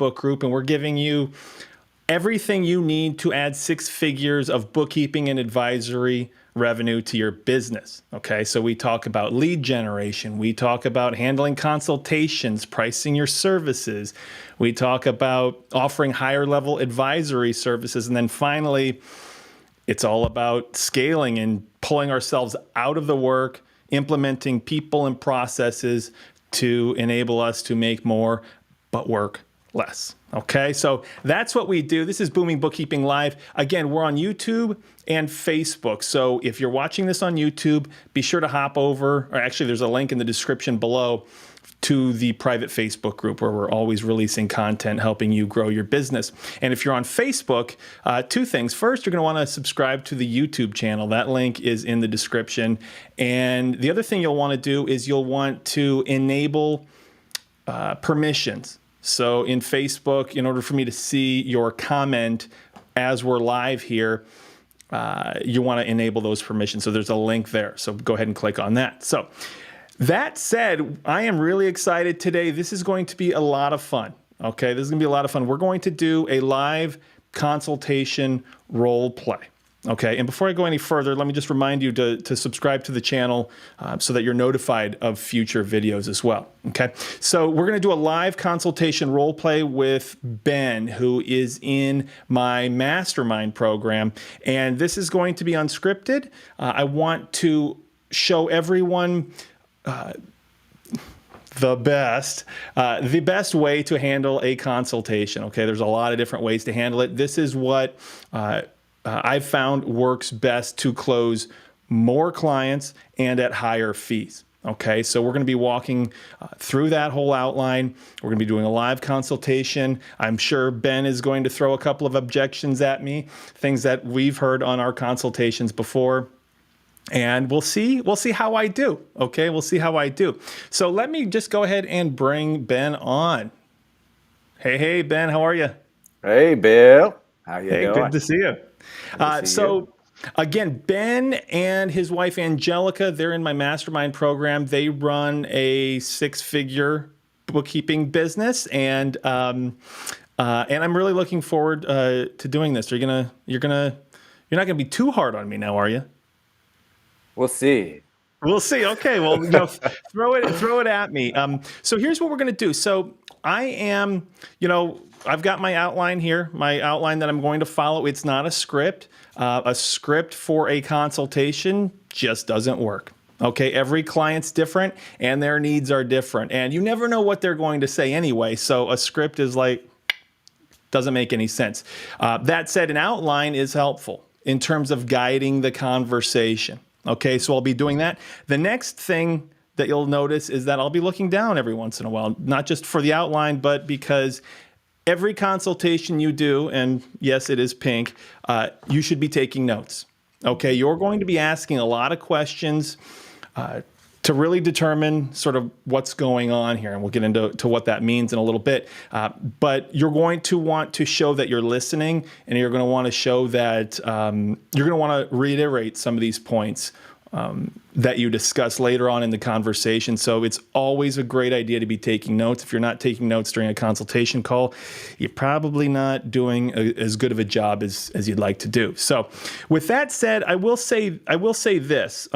Facebook group, and we're giving you everything you need to add 6 figures of bookkeeping and advisory revenue to your business. Okay, so we talk about lead generation, we talk about handling consultations, pricing your services, we talk about offering higher level advisory services, and then finally, it's all about scaling and pulling ourselves out of the work, implementing people and processes to enable us to make more but work less. Okay, so that's what we do. This is Booming Bookkeeping Live. Again, we're on YouTube and Facebook. So if you're watching this on YouTube, be sure to hop over, or actually there's a link in the description below to the private Facebook group where we're always releasing content helping you grow your business. And if you're on Facebook, 2 things. First, you're going to want to subscribe to the YouTube channel. That link is in the description. And the other thing you'll want to do is you'll want to enable permissions. So in Facebook, in order for me to see your comment as we're live here, you want to enable those permissions. So there's a link there. So go ahead and click on that. So that said, I am really excited today. This is going to be a lot of fun. Okay, this is going to be a lot of fun. We're going to do a live consultation role play. Okay, and before I go any further, let me just remind you to subscribe to the channel so that you're notified of future videos as well. Okay, so we're going to do a live consultation role play with Ben, who is in my mastermind program, and this is going to be unscripted. I want to show everyone the best way to handle a consultation. Okay, there's a lot of different ways to handle it. This is what I've found works best to close more clients and at higher fees. Okay, so we're going to be walking through that whole outline. We're going to be doing a live consultation. I'm sure Ben is going to throw a couple of objections at me, things that we've heard on our consultations before. And we'll see how I do. Okay, we'll see how I do. So let me just go ahead and bring Ben on. Hey, Ben, how are you? Hey, Bill. How you doing? Good to see you. Again, Ben and his wife Angelica, they're in my mastermind program. They run a 6-figure bookkeeping business, and I'm really looking forward to doing this. You're not gonna be too hard on me now, are you? We'll see. We'll see. Okay. Well, throw it at me. So here's what we're going to do. So I am, I've got my outline here, my outline that I'm going to follow. It's not a script. A script for a consultation just doesn't work. Okay. Every client's different and their needs are different. And you never know what they're going to say anyway. So a script is doesn't make any sense. That said, an outline is helpful in terms of guiding the conversation. Okay, so I'll be doing that. The next thing that you'll notice is that I'll be looking down every once in a while, not just for the outline, but because every consultation you do, and yes, it is pink, you should be taking notes. Okay, you're going to be asking a lot of questions to really determine sort of what's going on here, and we'll get into what that means in a little bit. But you're going to want to show that you're listening, and you're going to want to show that you're going to want to reiterate some of these points that you discuss later on in the conversation. So it's always a great idea to be taking notes. If you're not taking notes during a consultation call, you're probably not doing as good of a job as you'd like to do. So with that said, I will say this.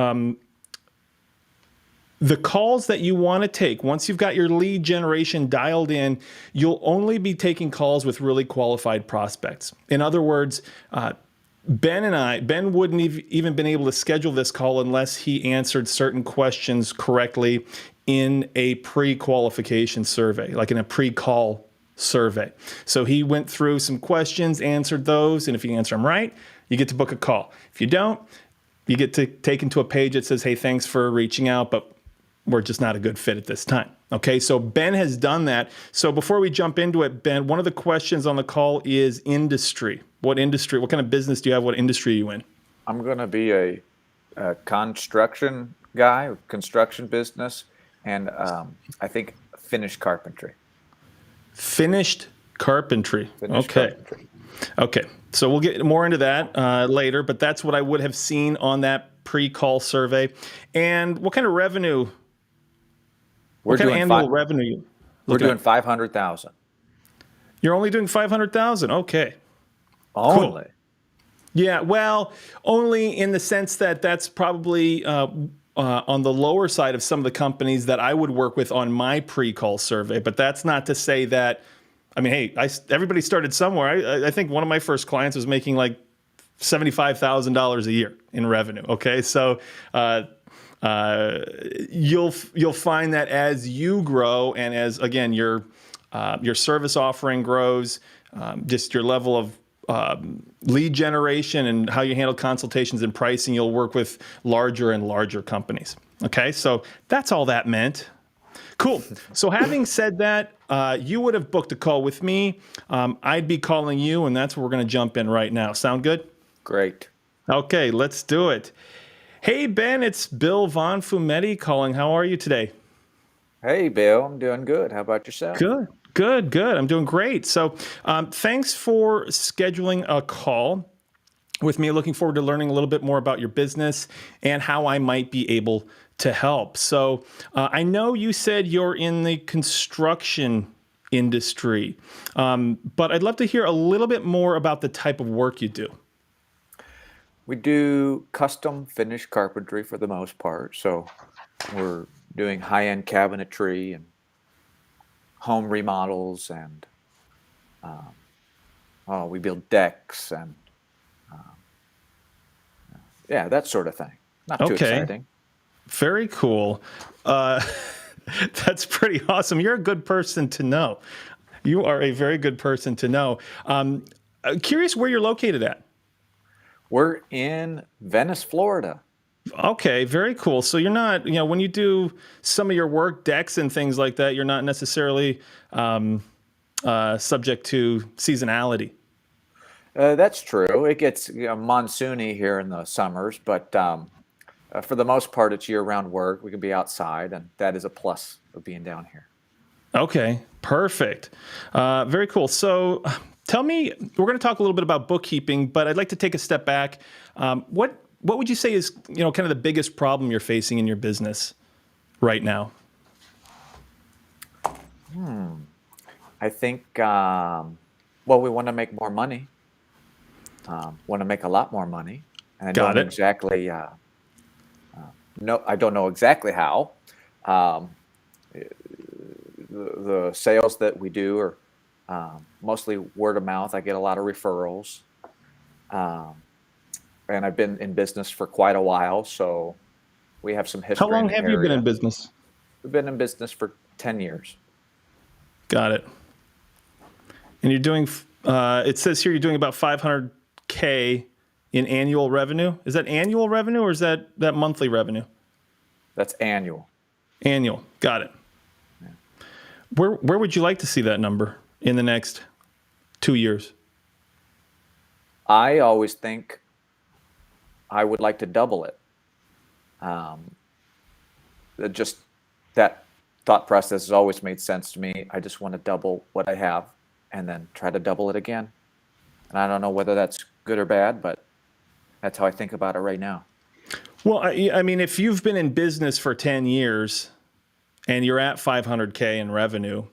The calls that you want to take, once you've got your lead generation dialed in, you'll only be taking calls with really qualified prospects. In other words, Ben wouldn't even been able to schedule this call unless he answered certain questions correctly in a pre-qualification survey, like in a pre-call survey. So he went through some questions, answered those, and if you answer them right, you get to book a call. If you don't, you get to taken to a page that says, hey, thanks for reaching out, but we're just not a good fit at this time. Okay, so Ben has done that. So before we jump into it, Ben, one of the questions on the call is industry. What industry, what kind of business do you have? What industry are you in? I'm going to be a construction guy, construction business, and I think finished carpentry. Finished carpentry. Carpentry. Okay, so we'll get more into that later, but that's what I would have seen on that pre-call survey. And what kind of revenue? What kind of annual revenue? We're doing $500,000. You're only doing 500,000. Okay. Cool. Only. Yeah, well, only in the sense that that's probably on the lower side of some of the companies that I would work with on my pre-call survey. But that's not to say that, I mean, hey, everybody started somewhere. I think one of my first clients was making like $75,000 a year in revenue. Okay, so you'll find that as you grow and as again your service offering grows, just your level of lead generation and how you handle consultations and pricing, you'll work with larger and larger companies. Okay, so that's all that meant. Cool. So having said that, you would have booked a call with me. I'd be calling you, and that's where we're going to jump in right now. Sound good? Great. Okay, let's do it. Hey, Ben, it's Bill Von Fumetti calling. How are you today? Hey, Bill, I'm doing good. How about yourself? Good. I'm doing great. So thanks for scheduling a call with me. Looking forward to learning a little bit more about your business and how I might be able to help. So I know you said you're in the construction industry, but I'd love to hear a little bit more about the type of work you do. We do custom finished carpentry for the most part. So we're doing high-end cabinetry and home remodels, and we build decks and yeah, that sort of thing. Not too Okay, exciting. very cool. That's pretty awesome. You're a good person to know. You are a very good person to know. Curious where you're located at. We're in Venice, Florida. Okay, very cool. So you're not, when you do some of your work, decks and things like that, you're not necessarily subject to seasonality. That's true. It gets monsoony here in the summers, but for the most part, it's year-round work. We can be outside, and that is a plus of being down here. Okay, perfect. Very cool. So tell me, we're going to talk a little bit about bookkeeping, but I'd like to take a step back. What would you say is, kind of the biggest problem you're facing in your business right now? I think, we want to make more money. Want to make a lot more money, and I Got don't it. exactly I don't know exactly how. The sales that we do are mostly word of mouth. I get a lot of referrals, and I've been in business for quite a while, so we have some How history in long the have you been area. in business? We've been in business for 10 years. Got it. And you're doing, it says here you're doing about 500K in annual revenue. Is that annual revenue or is that monthly revenue? That's annual. Annual. Got it. Where would you like to see that number in the next 2 years? I always think I would like to double it. Just that thought process has always made sense to me. I just want to double what I have and then try to double it again. And I don't know whether that's good or bad, but that's how I think about it right now. Well, I mean, if you've been in business for 10 years and you're at 500K in revenue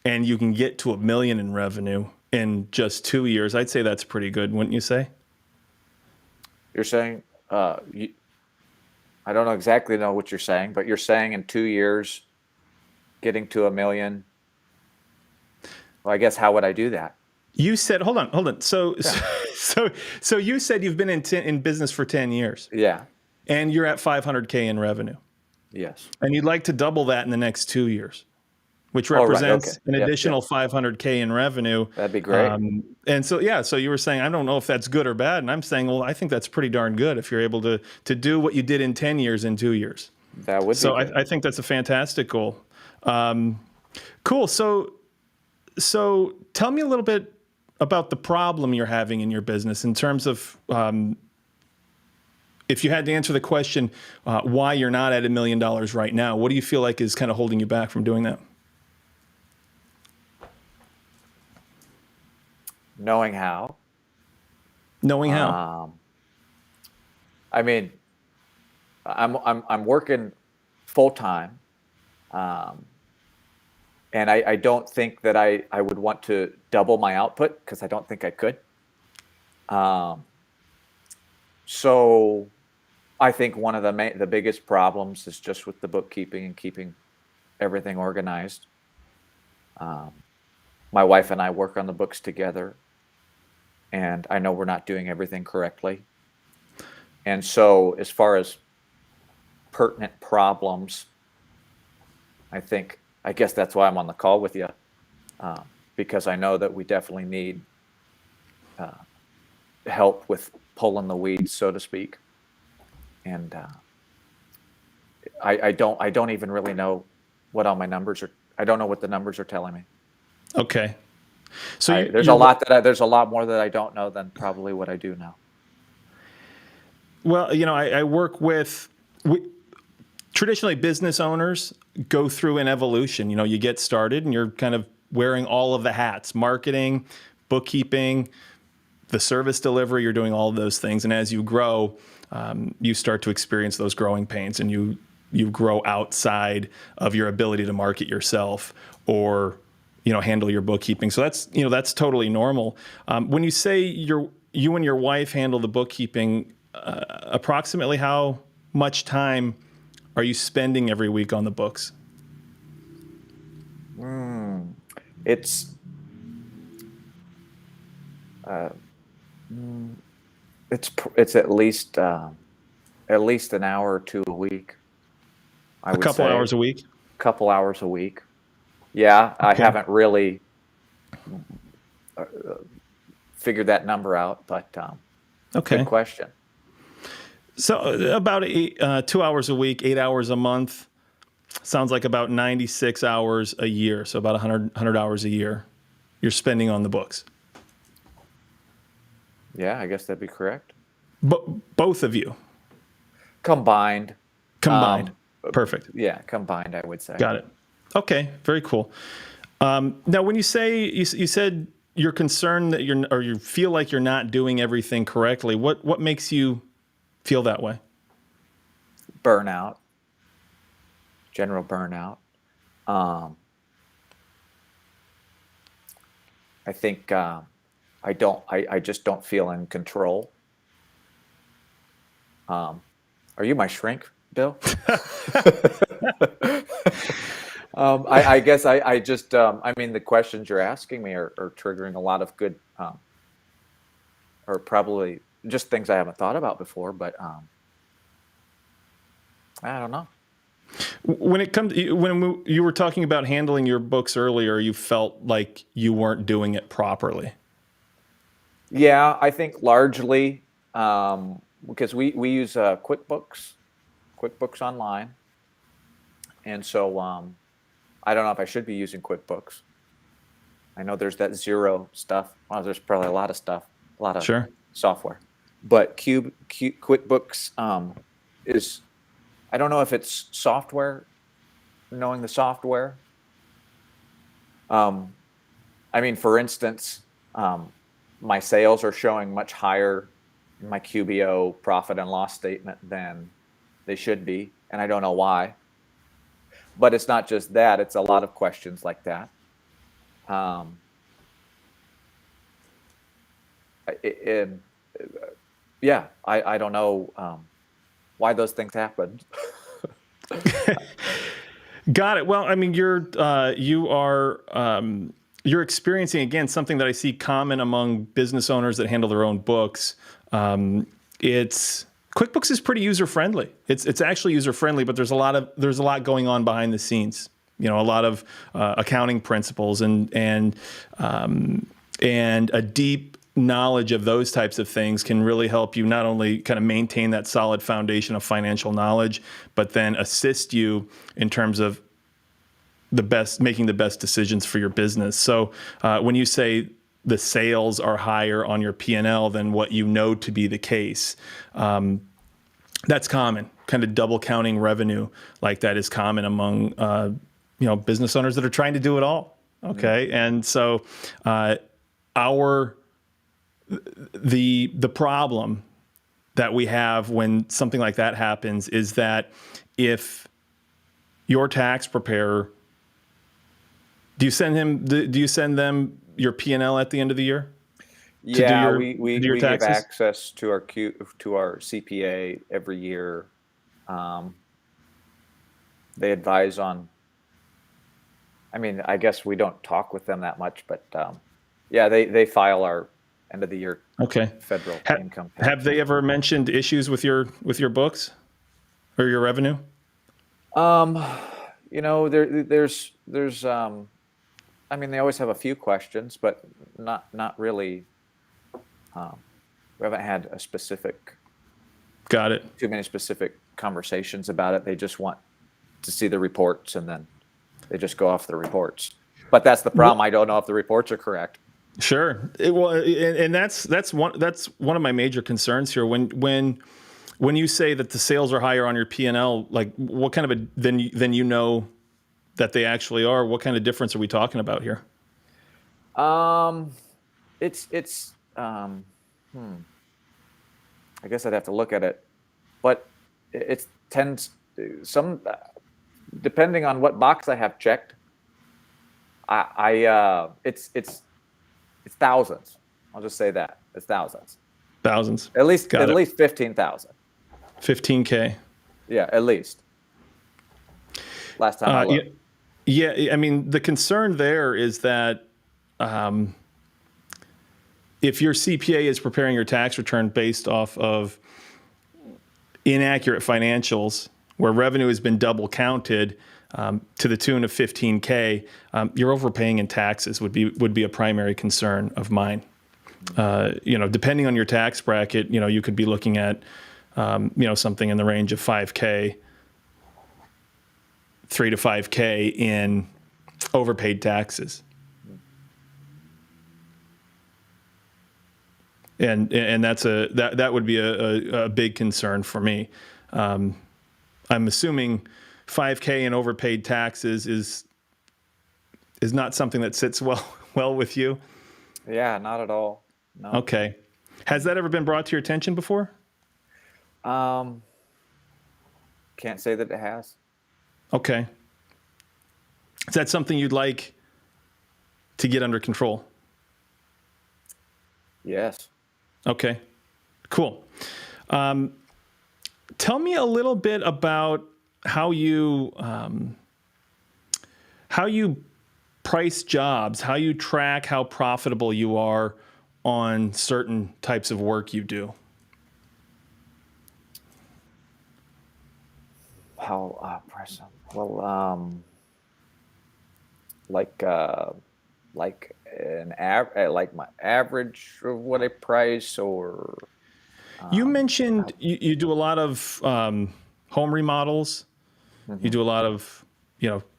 and you can get to $1 million in revenue in just 2 years, I'd say that's pretty good, wouldn't you say? You're saying, I don't exactly know what you're saying, but you're saying in 2 years, getting to $1 million. Well, I guess how would I do that? You said, hold on. So you said you've been in business for 10 years. Yeah. And you're at 500K in revenue. Yes. And you'd like to double that in the next 2 years, which Oh, right. represents Okay. an Yep, additional yep. 500K in revenue. That'd be great. And so, yeah, so you were saying, I don't know if that's good or bad. And I'm saying, well, I think that's pretty darn good if you're able to do what you did in 10 years in 2 years. That would be So good. I think that's a fantastic goal. Cool. So tell me a little bit about the problem you're having in your business in terms of if you had to answer the question why you're not at $1 million right now, what do you feel like is kind of holding you back from doing that? Knowing how. Knowing how. I mean, I'm working full time, And I don't think that I would want to double my output because I don't think I could. So I think one of the biggest problems is just with the bookkeeping and keeping everything organized. My wife and I work on the books together, and I know we're not doing everything correctly. And so as far as pertinent problems, I guess that's why I'm on the call with you, because I know that we definitely need help with pulling the weeds, so to speak. And I don't even really know what all my numbers are. I don't know what the numbers are telling me. Okay. So There's a lot more that I don't know than probably what I do know. Well, I work with traditionally business owners go through an evolution. You get started and you're kind of wearing all of the hats: marketing, bookkeeping, the service delivery. You're doing all of those things, and as you grow, you start to experience those growing pains, and you grow outside of your ability to market yourself or handle your bookkeeping. So that's totally normal. When you say you and your wife handle the bookkeeping, approximately how much time are you spending every week on the books? It's it's at least an hour or two a week. I would Couple say hours a week? couple hours a week. Yeah, I Okay. haven't really figured that number out, but Okay. good question. So about 2 hours a week, 8 hours a month. Sounds like about 96 hours a year. So about 100 hours a year you're spending on the books. Yeah, I guess that'd be correct. Both of you Combined. combined. Perfect. Yeah, combined, I would say. Got it. Okay. Very cool. Now, when you say, you said you're concerned that you feel like you're not doing everything correctly, what makes you feel that way? Burnout, general burnout. I think I just don't feel in control. Are you my shrink, Bill? I guess I just, I mean, the questions you're asking me are triggering a lot of good, or probably just things I haven't thought about before, but I don't know. When you were talking about handling your books earlier, you felt like you weren't doing it properly. Yeah, I think largely because we use QuickBooks Online, and so I don't know if I should be using QuickBooks. I know there's that Zero stuff. Well, there's probably a lot of stuff, a lot of Sure. software, but QuickBooks is, I don't know if it's software, knowing the software. I mean, for instance, my sales are showing much higher in my QBO profit and loss statement than they should be, and I don't know why. But it's not just that; it's a lot of questions like that. Yeah, I don't know why those things happen. Got it. Well, I mean, you're experiencing, again, something that I see common among business owners that handle their own books. It's QuickBooks is pretty user friendly. It's actually user friendly, but there's a lot going on behind the scenes. A lot of accounting principles and a deep knowledge of those types of things can really help you not only kind of maintain that solid foundation of financial knowledge, but then assist you in terms of making the best decisions for your business. So when you say the sales are higher on your P&L than what you know to be the case, that's common. Kind of double counting revenue like that is common among business owners that are trying to do it all. Okay, and so the problem that we have when something like that happens is that if your tax preparer Do you send him? Do you send them your P&L at the end of the year to do Yeah, your we, we, to do your we give taxes? access to our CPA every year. Um, they advise on, I mean, I guess we don't talk with them that much, but yeah, they file our end of the year Okay. federal Ha- income have tax. they ever mentioned issues with your books or your revenue? Um, there's I mean, they always have a few questions, but not really. Um, we haven't had Got it. too many specific conversations about it. They just want to see the reports, and then they just go off the reports. But that's the problem. I don't know if the reports are correct. Sure. And that's one of my major concerns here. When you say that the sales are higher on your P&L, like what kind of then you know that they actually are? What kind of difference are we talking about here? Um, it's I guess I'd have to look at it, but it tends some depending on what box I have checked. It's thousands. I'll just say that it's thousands. Thousands. At least Got it. 15,000. 15K. Yeah, at least. Last time I Yeah, looked. yeah. I mean, the concern there is that if your CPA is preparing your tax return based off of inaccurate financials where revenue has been double counted to the tune of 15K, you're overpaying in taxes would be a primary concern of mine. Depending on your tax bracket, you could be looking at something in the range of 5K, 3 to 5K in overpaid taxes. And that would be a big concern for me. I'm assuming 5K in overpaid taxes is not something that sits well with you. Yeah, not at all. No. Okay. Has that ever been brought to your attention before? Um, can't say that it has. Okay. Is that something you'd like to get under control? Yes. Okay. Cool. Tell me a little bit about how you price jobs, how you track how profitable you are on certain types of work you do. How present? Well, like like my average of what I price, or You mentioned you do a lot of home remodels. You do a lot of,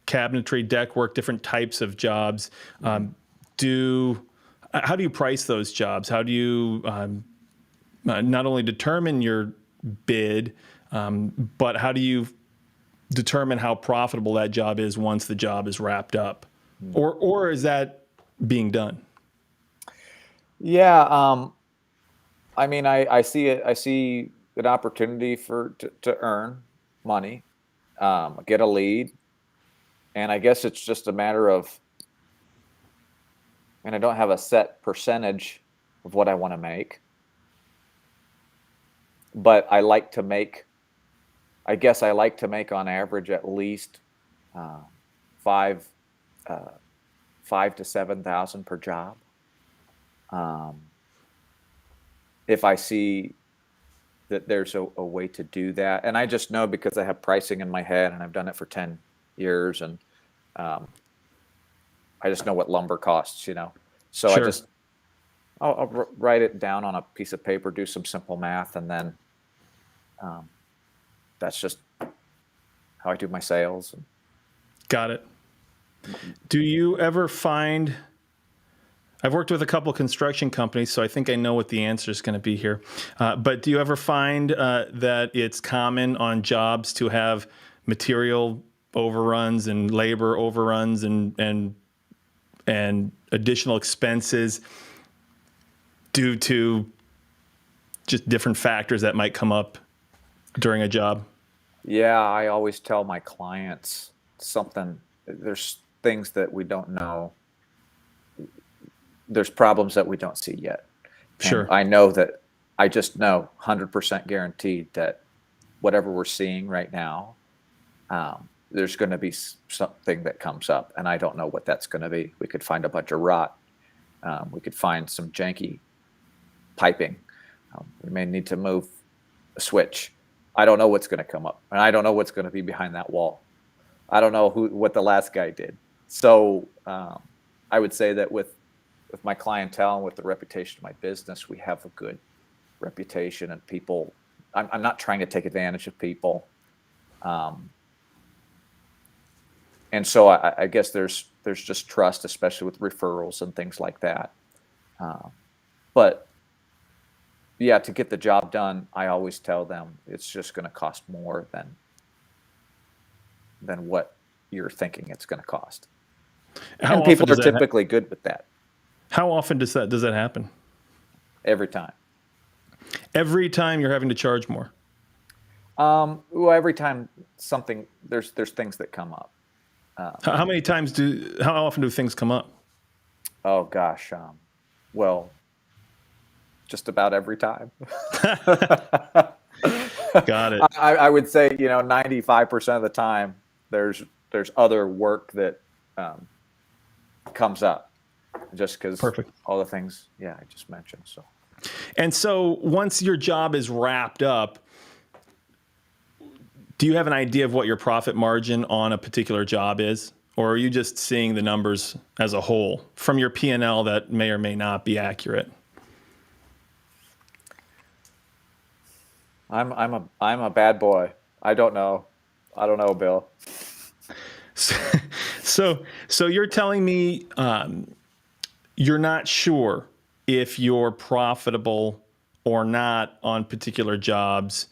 cabinetry, deck work, different types of jobs. How do you price those jobs? How do you not only determine your bid, but how do you determine how profitable that job is once the job is wrapped up? Or is that being done? yeah. I mean, I see it. I see an opportunity to earn money, get a lead, and I guess it's just a matter of. And I don't have a set percentage of what I want to make, but I like to make. I guess I like to make on average at least five to 7,000 per job. If I see that there's a way to do that, and I just know because I have pricing in my head and I've done it for 10 years, and I just know what lumber costs, So Sure. I'll write it down on a piece of paper, do some simple math, and then that's just how I do my sales. Got it. Do you ever find, I've worked with a couple construction companies, so I think I know what the answer is going to be here. But do you ever find that it's common on jobs to have material overruns and labor overruns and additional expenses due to just different factors that might come up during a job? Yeah, I always tell my clients something. There's things that we don't know. There's problems that we don't see yet. Sure. And I know that, I just know 100% guaranteed that whatever we're seeing right now, there's going to be something that comes up, and I don't know what that's going to be. We could find a bunch of rot. We could find some janky piping. We may need to move a switch. I don't know what's going to come up, and I don't know what's going to be behind that wall. I don't know what the last guy did. So I would say that with my clientele and with the reputation of my business, we have a good reputation, and people. I'm not trying to take advantage of people. And so I guess there's just trust, especially with referrals and things like that. But yeah, to get the job done, I always tell them it's just going to cost more than what you're thinking it's going to cost. And people are typically good with that. How often does that happen? Every time. Every time you're having to charge more. Well, every time there's things that come up. How often do things come up? Oh gosh, well, just about every time. Got it. I would say 95% of the time there's other work that comes up, just because all the things I just mentioned. So. And so once your job is wrapped up, do you have an idea of what your profit margin on a particular job is? Or are you just seeing the numbers as a whole from your P&L that may or may not be accurate? I'm a bad boy. I don't know, Bill. So you're telling me you're not sure if you're profitable or not on particular jobs.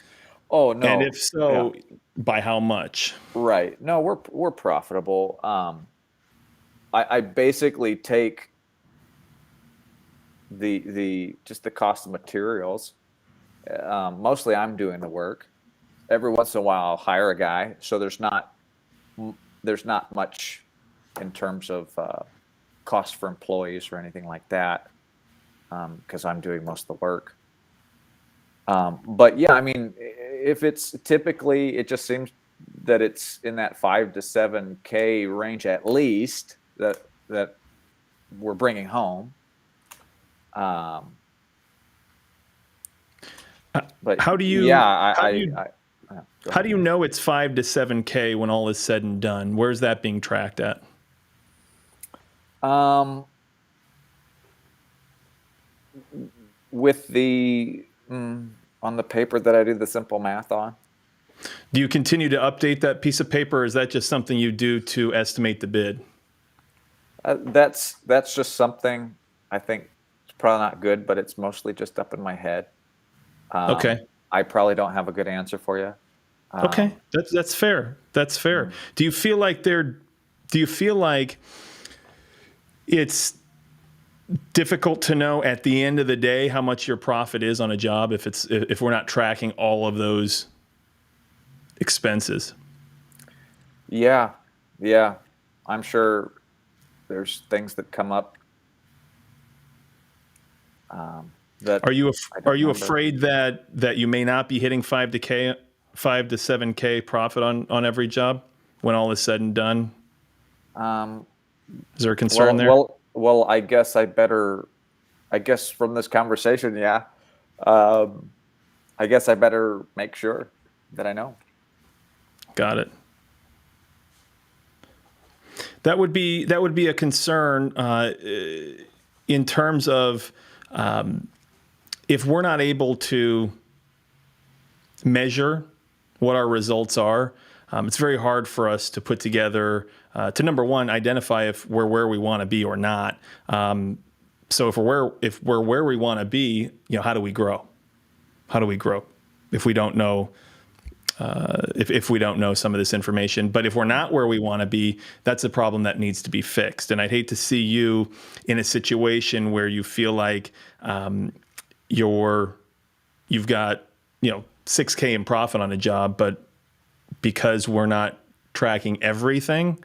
Oh no! And if so, by how much? Right. No, we're profitable. I basically take the cost of materials. Mostly I'm doing the work. Every once in a while I'll hire a guy. So there's not much in terms of cost for employees or anything like that, because I'm doing most of the work. But yeah, I mean, if it's typically, it just seems that it's in that 5 to 7K range at least that we're bringing home. But how do you? Yeah, how do you know it's 5 to 7K when all is said and done? Where's that being tracked at? With the on the paper that I do the simple math on. Do you continue to update that piece of paper, or is that just something you do to estimate the bid? That's just something I think it's probably not good, but it's mostly just up in my head. Okay. I probably don't have a good answer for you. Okay, that's fair. That's fair. Mm-hmm. Do you feel like it's difficult to know at the end of the day how much your profit is on a job if we're not tracking all of those expenses? Yeah. I'm sure there's things that come up. Are you afraid that you may not be hitting 5 to 7K profit on every job when all is said and done? Is there a concern there? Well, I guess from this conversation, I guess I better make sure that I know. Got it. That would be a concern in terms of if we're not able to measure what our results are. It's very hard for us to put together to, number one, identify if we're where we want to be or not. So if we're where we want to be, how do we grow? How do we grow if we don't know if we don't know some of this information? But if we're not where we want to be, that's a problem that needs to be fixed. And I'd hate to see you in a situation where you feel like you've got 6K in profit on a job, but because we're not tracking everything,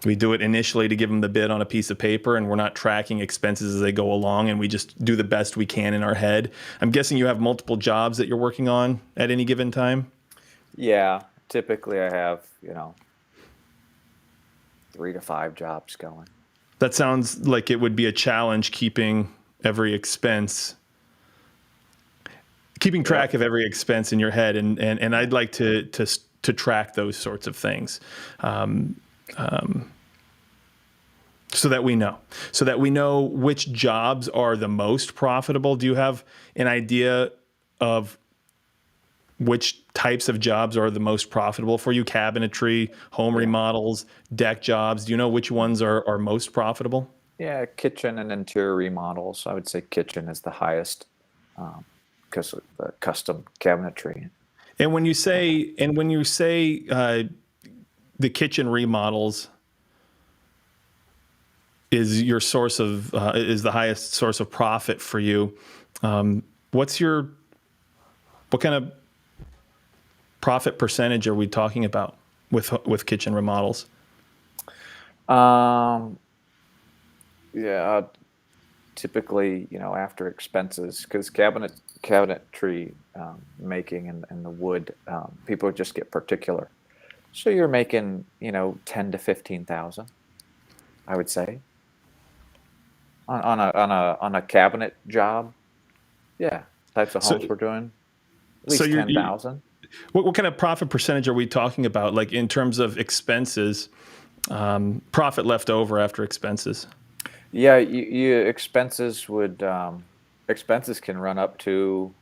We do it initially to give them the bid on a piece of paper, and we're not tracking expenses as they go along, and we just do the best we can in our head. I'm guessing you have multiple jobs that you're working on at any given time? Yeah, typically I have, 3 to 5 jobs going. That sounds like it would be a challenge keeping track of every expense in your head, and I'd like to track those sorts of things, so that we know which jobs are the most profitable. Do you have an idea of which types of jobs are the most profitable for you? Cabinetry, home remodels, deck jobs. Do you know which ones are most profitable? Yeah, kitchen and interior remodels. I would say kitchen is the highest because of the custom cabinetry. And when you say the kitchen remodels is your source of is the highest source of profit for you, what kind of profit percentage are we talking about with kitchen remodels? Yeah, typically, after expenses, because cabinetry making and the wood, people just get particular. So you're making, 10 to 15,000, I would say, on a cabinet job. Yeah, types of homes we're doing, at least 10,000. What kind of profit percentage are we talking about? Like in terms of expenses, profit left over after expenses? Yeah, expenses can run up to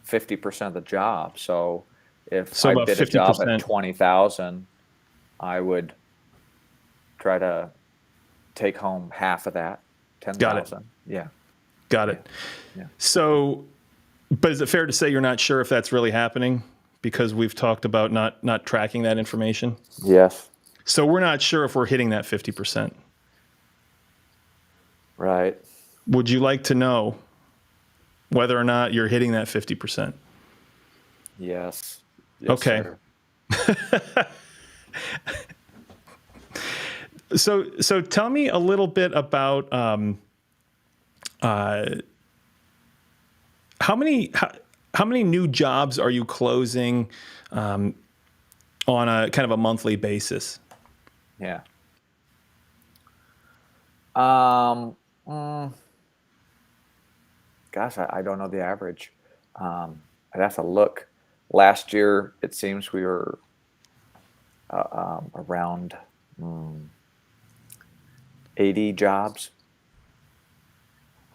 50% of the job. So if I about did a job 50%. at 20,000, I would try to take home half of that, 10,000. Yeah. Got it. Yeah. So, but is it fair to say you're not sure if that's really happening because we've talked about not tracking that information? Yes. So we're not sure if we're hitting that 50%. Right. Would you like to know whether or not you're hitting that 50%? Yes. Okay. Sir. So tell me a little bit about how many new jobs are you closing on a kind of a monthly basis? Yeah. Gosh, I don't know the average. I'd have to look. Last year, it seems we were around 80 jobs.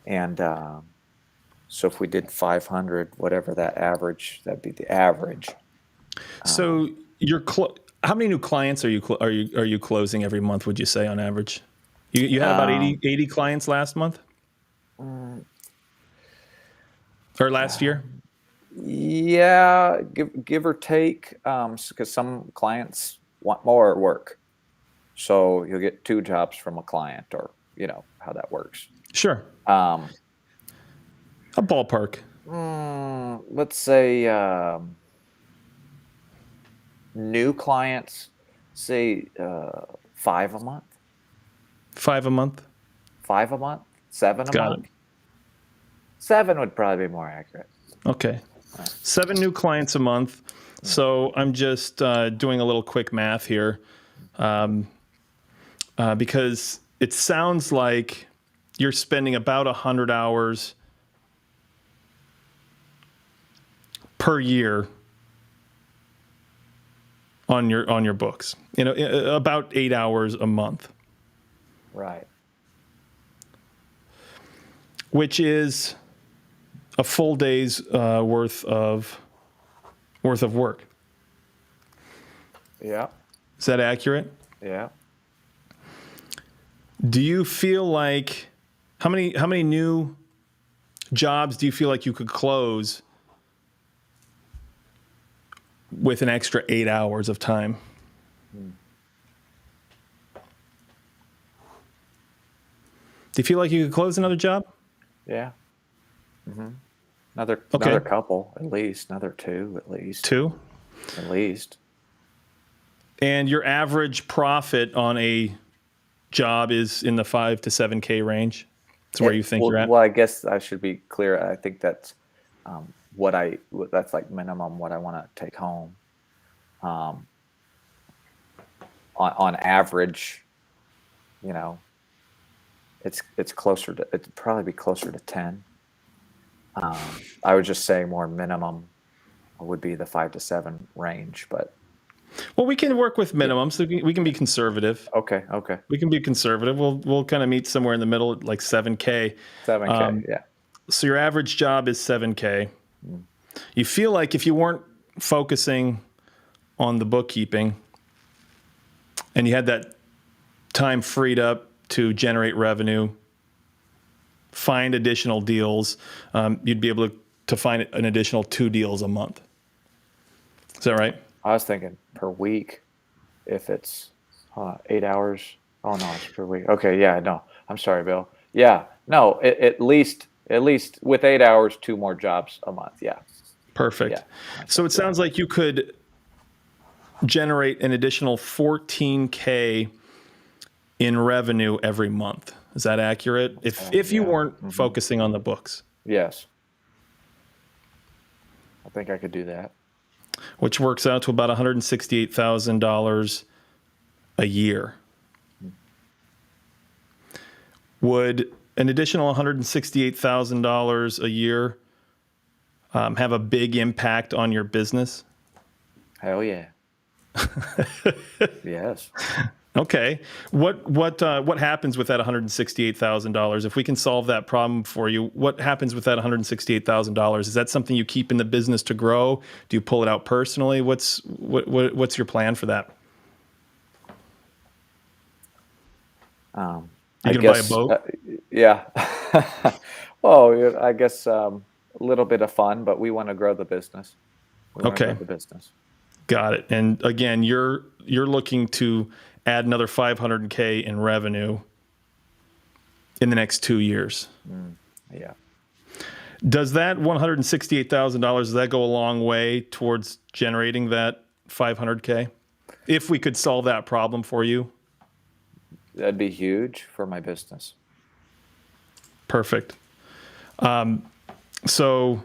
And so if we did 500, whatever that'd be the average. So how many new clients are you closing every month, would you say, on average? You had about 80 clients last month? Or last year? Yeah, give or take, because some clients want more work. So you'll get 2 jobs from a client, or how that works. Sure. A ballpark. Let's say new clients, say 5 a month. 5 a month? 5 a month? 7 a Got month? it. 7 would probably be more accurate. Okay. 7 new clients a month. So I'm just doing a little quick math here, because it sounds like you're spending about 100 hours per year on your books. About 8 hours a month. Right. Which is a full day's worth of work. Yeah. Is that accurate? Yeah. Do you feel like how many new jobs do you feel like you could close with an extra 8 hours of time? Do you feel like you could close another job? Yeah. Another couple, at least. Another 2, at least. 2? At least. And your average profit on a job is in the 5 to 7K range. That's where you think you're at. Well, I guess I should be clear. I think that's that's like minimum what I want to take home. On average, it's closer to, it'd probably be closer to 10. I would just say more minimum would be the 5 to 7 range, but Well, we can work with minimums. So we can be conservative. okay. We can be conservative. We'll kind of meet somewhere in the middle, like 7K. 7K, yeah. So your average job is 7K. You feel like if you weren't focusing on the bookkeeping and you had that time freed up to generate revenue, find additional deals, you'd be able to find an additional 2 deals a month. Is that right? I was thinking per week, if it's 8 hours. Oh no, it's per week. Okay, yeah, no, I'm sorry, Bill. Yeah, no, at least with 8 hours, 2 more jobs a month. Yeah. Perfect. Yeah. So it sounds like you could generate an additional 14K in revenue every month. Is that accurate? If you weren't focusing on the books. Yes. I think I could do that. Which works out to about $168,000 a year. Would an additional $168,000 a year have a big impact on your business? Hell yeah. Yes. Okay. What happens with that $168,000? If we can solve that problem for you, what happens with that $168,000? Is that something you keep in the business to grow? Do you pull it out personally? What's your plan for that? You gonna buy a boat? Yeah. Well, I guess a little bit of fun, but we want to grow the business. Okay. Got it. And again, you're looking to add another 500K in revenue in the next 2 years. Yeah. Does that $168,000, does that go a long way towards generating that 500K? If we could solve that problem for you? That'd be huge for my business. Perfect. So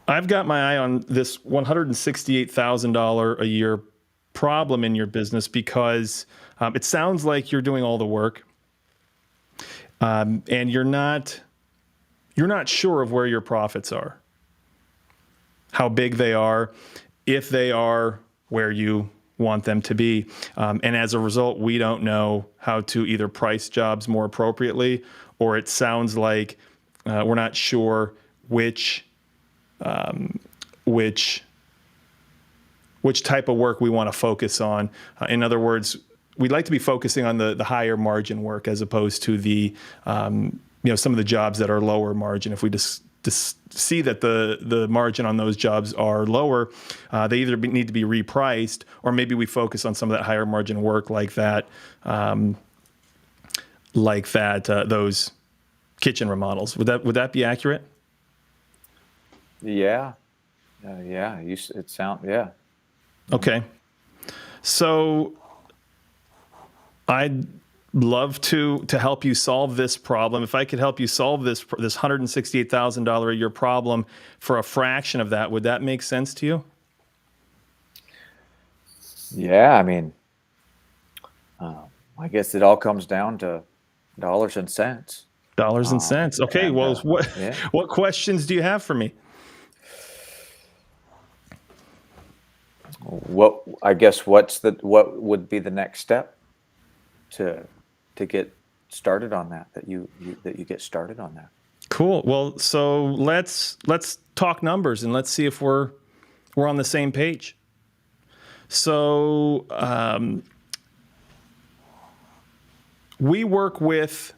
I've got my eye on this $168,000 a year problem in your business because it sounds like you're doing all the work, and you're not sure of where your profits are, how big they are, if they are where you want them to be, and as a result, we don't know how to either price jobs more appropriately, or it sounds like we're not sure which type of work we want to focus on. In other words, we'd like to be focusing on the higher margin work as opposed to the some of the jobs that are lower margin. If we just see that the margin on those jobs are lower, they either need to be repriced, or maybe we focus on some of that higher margin work like that those kitchen remodels. Would that be accurate? Yeah. Yeah. Yeah. Okay. So I'd love to help you solve this problem. If I could help you solve this $168,000 a year problem for a fraction of that, would that make sense to you? Yeah. I mean, I guess it all comes down to dollars and cents. Dollars and cents. Okay. And, Well, yeah. what questions do you have for me? What would be the next step to get started on that you get started on that? Cool. Well, so let's talk numbers and let's see if we're on the same page. So we work with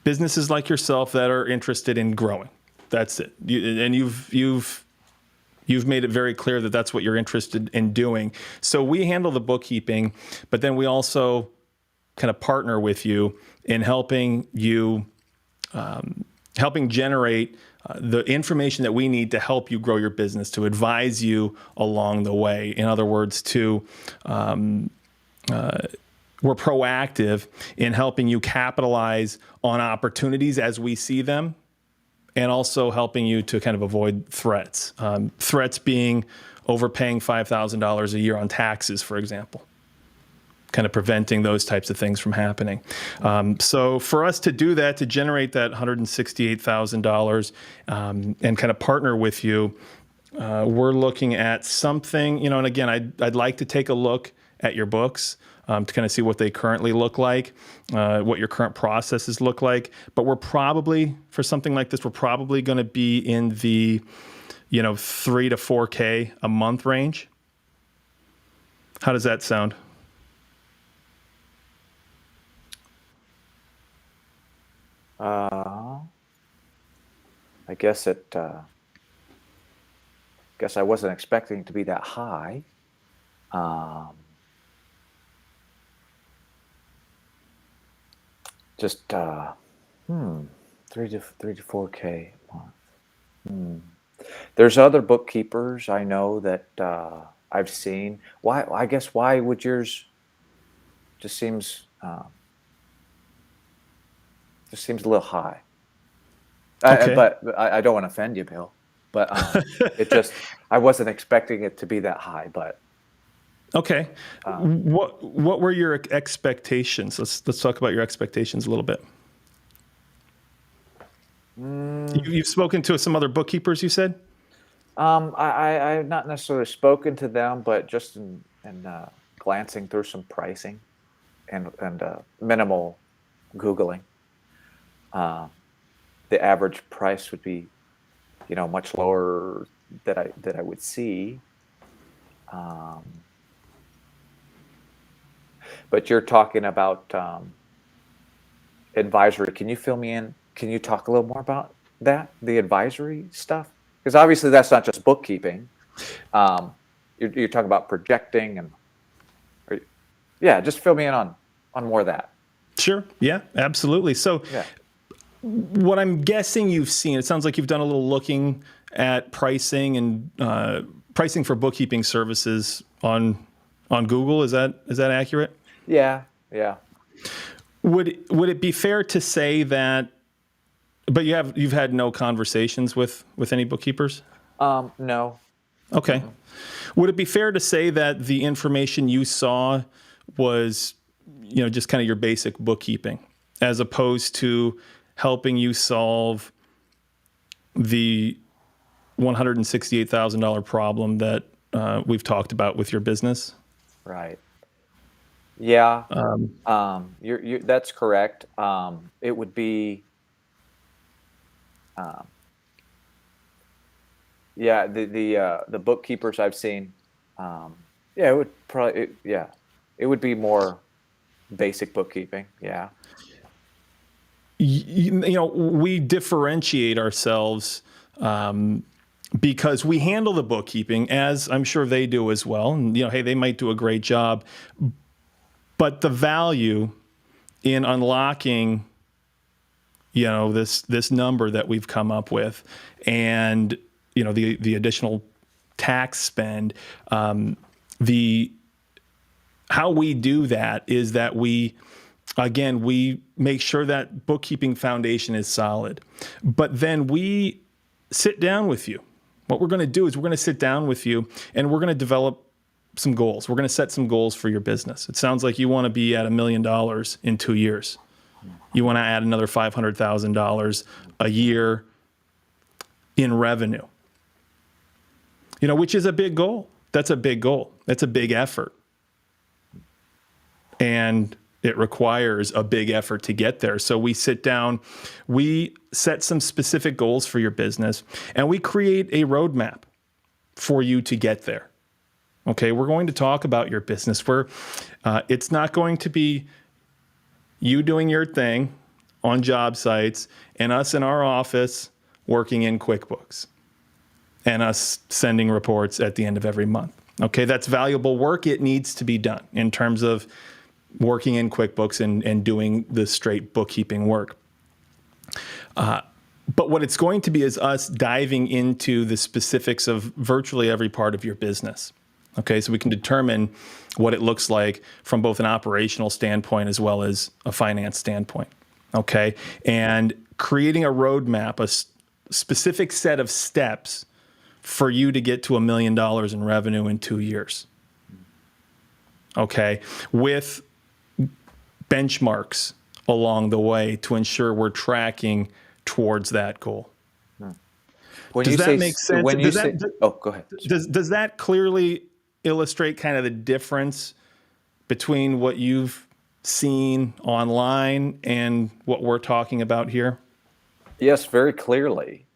businesses like yourself that are interested in growing. That's it. And you've made it very clear that that's what you're interested in doing. So we handle the bookkeeping, but then we also kind of partner with you in helping you helping generate the information that we need to help you grow your business, to advise you along the way. In other words, we're proactive in helping you capitalize on opportunities as we see them, and also helping you to kind of avoid threats. Threats being overpaying $5,000 a year on taxes, for example, kind of preventing those types of things from happening. So for us to do that, to generate that $168,000 and kind of partner with you, we're looking at something, and again, I'd like to take a look at your books to kind of see what they currently look like, what your current processes look like. But we're probably, for something like this, we're probably going to be in the, $3,000 to $4,000 a month range. How does that sound? I guess I wasn't expecting it to be that high. Just 3 to 4K a month. There's other bookkeepers I know that I've seen. Why would yours just seems a little high? Okay. But I don't want to offend you, Bill. But I wasn't expecting it to be that high. But okay, what were your expectations? Let's talk about your expectations a little bit. You've spoken to some other bookkeepers, you said? I have not necessarily spoken to them, but just in glancing through some pricing and minimal Googling, the average price would be, much lower that I would see. But you're talking about advisory. Can you fill me in? Can you talk a little more about that, the advisory stuff? Because obviously that's not just bookkeeping. You're talking about projecting just fill me in on more of that. Sure. Yeah, absolutely. So what I'm guessing you've seen, it sounds like you've done a little looking at pricing and pricing for bookkeeping services on Google. Is that accurate? Yeah. Would it be fair to say that? But you've had no conversations with any bookkeepers? No. Okay. Would it be fair to say that the information you saw was, just kind of your basic bookkeeping, as opposed to helping you solve the $168,000 problem that we've talked about with your business? Right. Yeah. You're that's correct. It would be. The bookkeepers I've seen, it would probably, it would be more basic bookkeeping. Yeah. We differentiate ourselves because we handle the bookkeeping, as I'm sure they do as well. And, hey, they might do a great job, but the value in unlocking this number that we've come up with, and the additional tax spend, how we do that is that we make sure that bookkeeping foundation is solid, but then we sit down with you. What we're going to do is we're going to sit down with you and we're going to develop some goals. We're going to set some goals for your business. It sounds like you want to be at $1 million in 2 years. You want to add another $500,000 a year in revenue, which is a big goal. That's a big goal. That's a big effort. And it requires a big effort to get there. So we sit down, we set some specific goals for your business, and we create a roadmap for you to get there. Okay, we're going to talk about your business where it's not going to be you doing your thing on job sites and us in our office working in QuickBooks and us sending reports at the end of every month. Okay, that's valuable work. It needs to be done in terms of working in QuickBooks and doing the straight bookkeeping work. But what it's going to be is us diving into the specifics of virtually every part of your business. Okay, so we can determine what it looks like from both an operational standpoint as well as a finance standpoint. Okay, and creating a roadmap, specific set of steps for you to get to $1 million in revenue in 2 years. Okay, with benchmarks along the way to ensure we're tracking towards that goal. When Does you that say, make sense? when you say, oh, go ahead. Does that clearly illustrate kind of the difference between what you've seen online and what we're talking about here? Yes, very clearly.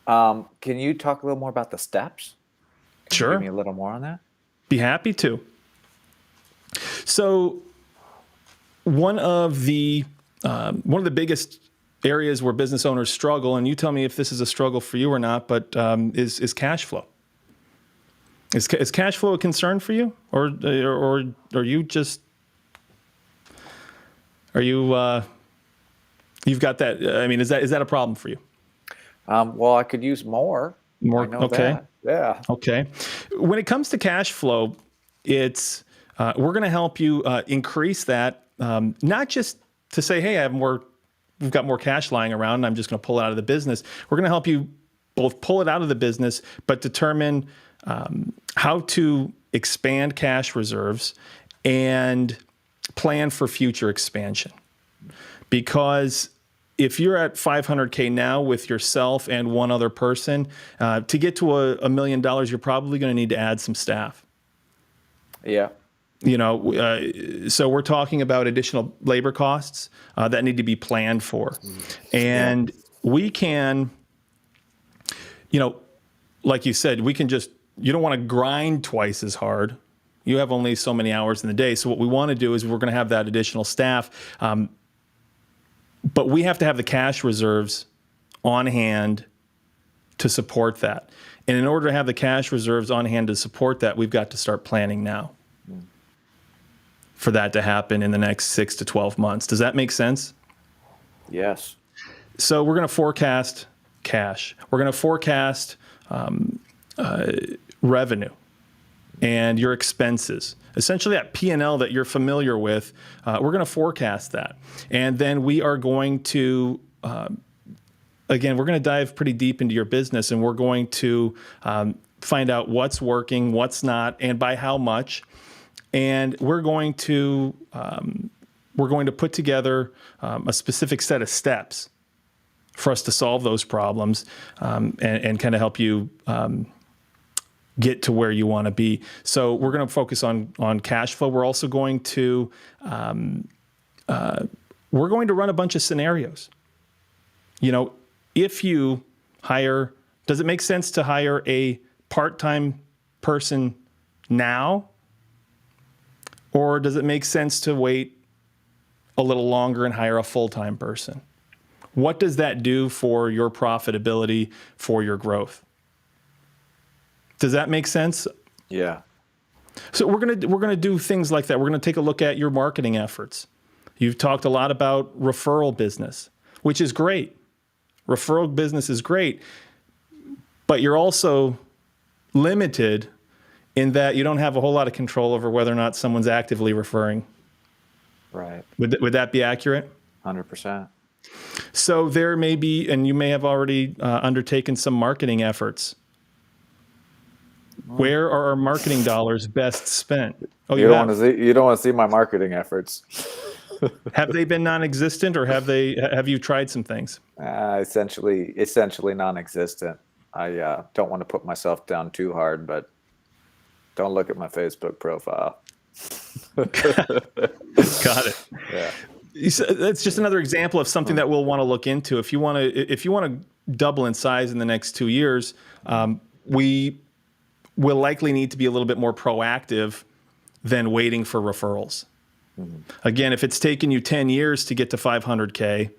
Can you talk a little more about the steps? Can you Sure. give me a little more on that? Be happy to. So one of the biggest areas where business owners struggle, and you tell me if this is a struggle for you or not, but is cash flow. Is cash flow a concern for you, or are you just you've got that? I mean, is that a problem for you? Well, I could use more. More, I know okay. that. Yeah. Okay. When it comes to cash flow, it's we're going to help you increase that, not just to say, hey, we've got more cash lying around, and I'm just going to pull it out of the business. We're going to help you both pull it out of the business, but determine how to expand cash reserves and plan for future expansion. Because if you're at 500K now with yourself and one other person, to get to $1 million, you're probably going to need to add some staff. Yeah. So we're talking about additional labor costs that need to be planned for. And we can, like you said, you don't want to grind twice as hard. You have only so many hours in the day. So what we want to do is we're going to have that additional staff. But we have to have the cash reserves on hand to support that. And in order to have the cash reserves on hand to support that, we've got to start planning now for that to happen in the next 6 to 12 months. Does that make sense? Yes. So we're going to forecast cash. We're going to forecast revenue and your expenses. Essentially that P&L that you're familiar with, we're going to forecast that. And then we are going to, again, we're going to dive pretty deep into your business, and we're going to find out what's working, what's not, and by how much. And we're going to put together a specific set of steps for us to solve those problems and kind of help you get to where you want to be. So we're going to focus on cash flow. We're also going to run a bunch of scenarios. If you hire, does it make sense to hire a part-time person now? Or does it make sense to wait a little longer and hire a full-time person? What does that do for your profitability, for your growth? Does that make sense? Yeah. So we're gonna do things like that. We're gonna take a look at your marketing efforts. You've talked a lot about referral business, which is great. Referral business is great, but you're also limited in that you don't have a whole lot of control over whether or not someone's actively referring. Right. Would that be accurate? 100%. So there may be, and you may have already undertaken some marketing efforts. Where are our marketing dollars best spent? Oh, You don't want to see my marketing efforts. Have they been non-existent, or have you tried some things? Essentially non-existent. I don't want to put myself down too hard, but don't look at my Facebook profile. Got it. Yeah. That's just another example of something that we'll want to look into. If you want to double in size in the next 2 years, we will likely need to be a little bit more proactive than waiting for referrals. Mm-hmm. Again, if it's taken you 10 years to get to 500K,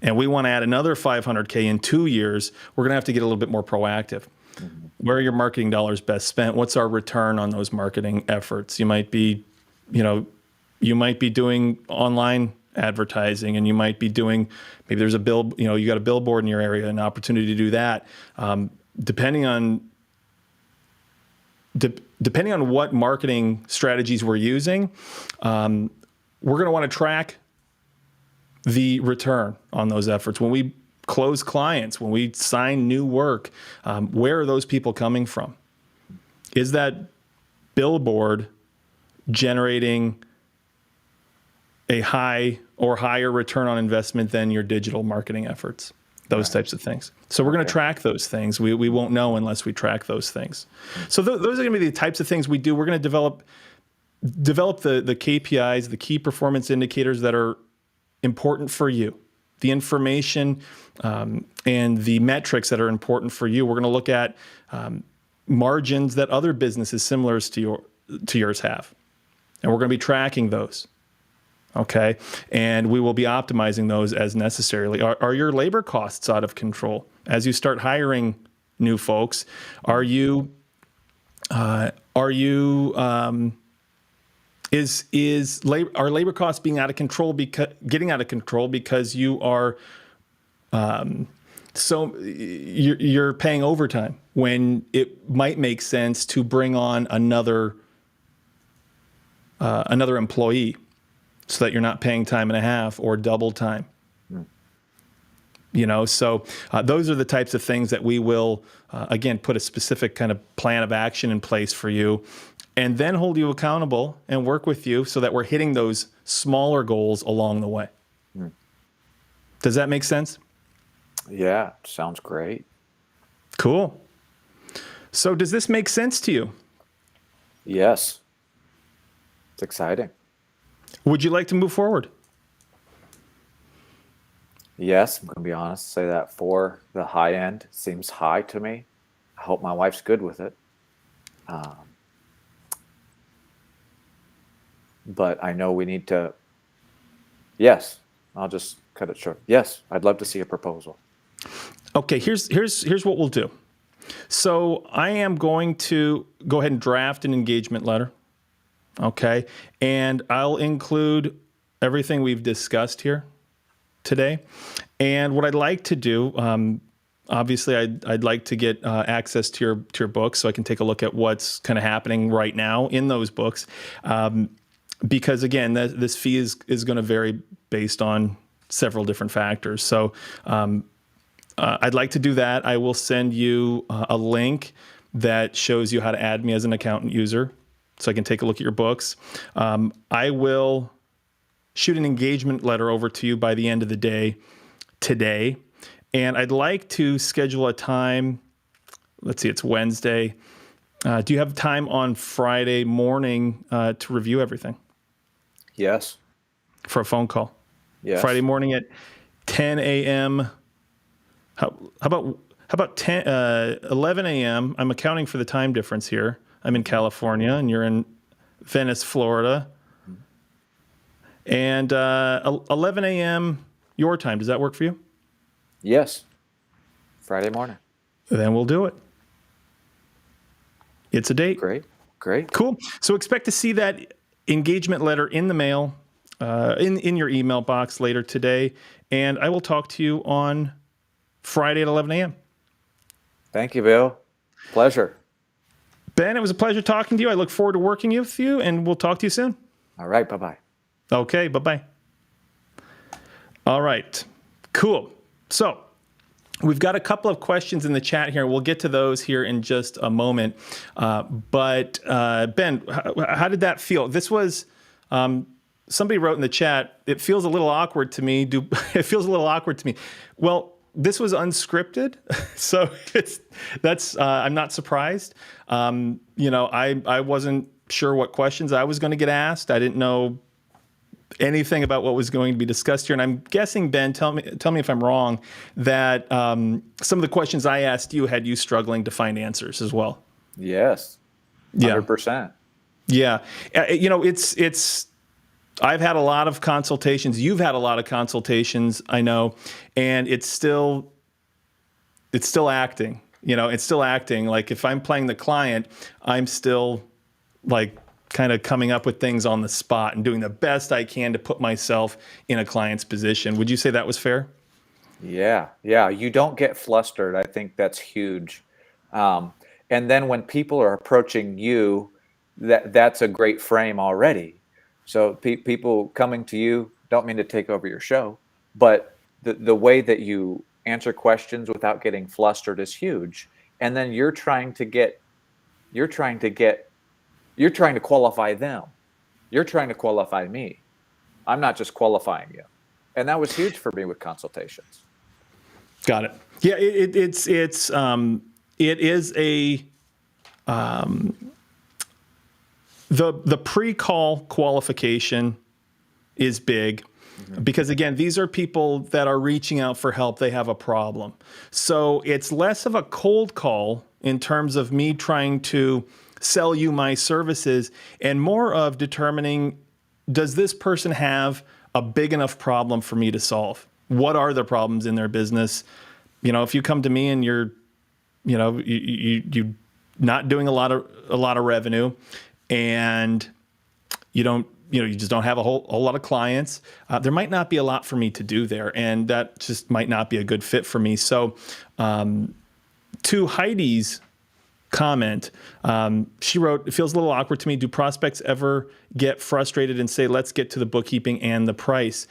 and we want to add another 500K in 2 years, we're going to have to get a little bit more proactive. Mm-hmm. Where are your marketing dollars best spent? What's our return on those marketing efforts? You might be doing online advertising, and you might be doing, maybe there's a you got a billboard in your area, an opportunity to do that. Depending on what marketing strategies we're using, we're going to want to track the return on those efforts. When we close clients, when we sign new work, where are those people coming from? Is that billboard generating a high or higher return on investment than your digital marketing efforts? Those types of things. So we're going to track those things. We won't know unless we track those things. So those are going to be the types of things we do. We're going to develop the KPIs, the key performance indicators that are important for you, the information and the metrics that are important for you. We're going to look at margins that other businesses similar to yours have, and we're going to be tracking those. Okay, and we will be optimizing those as necessarily. Are your labor costs out of control as you start hiring new folks? Are labor costs being out of control getting out of control because you are you're paying overtime when it might make sense to bring on another employee, so that you're not paying time and a half or double time. So those are the types of things that we will, again, put a specific kind of plan of action in place for you, and then hold you accountable and work with you so that we're hitting those smaller goals along the way. Does that make sense? Yeah, sounds great. Cool. So does this make sense to you? Yes. It's exciting. Would you like to move forward? Yes, I'm going to be honest, say that for the high end seems high to me. I hope my wife's good with it. But I know we need to, yes, I'll just cut it short. Yes, I'd love to see a proposal. Okay, here's what we'll do. So I am going to go ahead and draft an engagement letter. Okay, and I'll include everything we've discussed here today. And what I'd like to do, obviously, I'd like to get access to your books so I can take a look at what's kind of happening right now in those books. Because again, this fee is going to vary based on several different factors. So I'd like to do that. I will send you a link that shows you how to add me as an accountant user, so I can take a look at your books. I will shoot an engagement letter over to you by the end of the day today. And I'd like to schedule a time. Let's see, it's Wednesday. Do you have time on Friday morning to review everything? Yes. For a phone call? Yes. Friday morning at 10 a.m. How about 11 a.m.? I'm accounting for the time difference here. I'm in California, and you're in Venice, Florida. And 11 a.m. your time. Does that work for you? Yes. Friday morning. Then we'll do it. It's a date. Great. Cool. So expect to see that engagement letter in the mail, in your email box later today. And I will talk to you on Friday at 11 a.m. Thank you, Bill. Pleasure. Ben, it was a pleasure talking to you. I look forward to working with you, and we'll talk to you soon. All right. Bye-bye. Okay. Bye-bye. All right. Cool. So we've got a couple of questions in the chat here. We'll get to those here in just a moment. But Ben, how did that feel? This was, somebody wrote in the chat, it feels a little awkward to me. It feels a little awkward to me. Well, this was unscripted, so I'm not surprised. I wasn't sure what questions I was going to get asked. I didn't know anything about what was going to be discussed here, and I'm guessing, Ben, tell me if I'm wrong, that some of the questions I asked you had you struggling to find answers as well. Yes, 100%. Yeah, it's. I've had a lot of consultations. You've had a lot of consultations, I know, and it's still acting. It's still acting. Like if I'm playing the client, I'm still like kind of coming up with things on the spot and doing the best I can to put myself in a client's position. Would you say that was fair? Yeah, yeah. You don't get flustered. I think that's huge. And then when people are approaching you, that's a great frame already. So people coming to you, don't mean to take over your show, but the way that you answer questions without getting flustered is huge. And then you're trying to qualify them. You're trying to qualify me. I'm not just qualifying you. And that was huge for me with consultations. Got it. Yeah, it is a the pre-call qualification is big because again, these are people that are reaching out for help. They have a problem. So it's less of a cold call in terms of me trying to sell you my services and more of determining, does this person have a big enough problem for me to solve? What are the problems in their business? You know, if you come to me and you're, you know, you not doing a lot of revenue, and you just don't have a whole lot of clients, there might not be a lot for me to do there, and that just might not be a good fit for me. So, to Heidi's comment, she wrote, "It feels a little awkward to me. Do prospects ever get frustrated and say, let's get to the bookkeeping and the price?"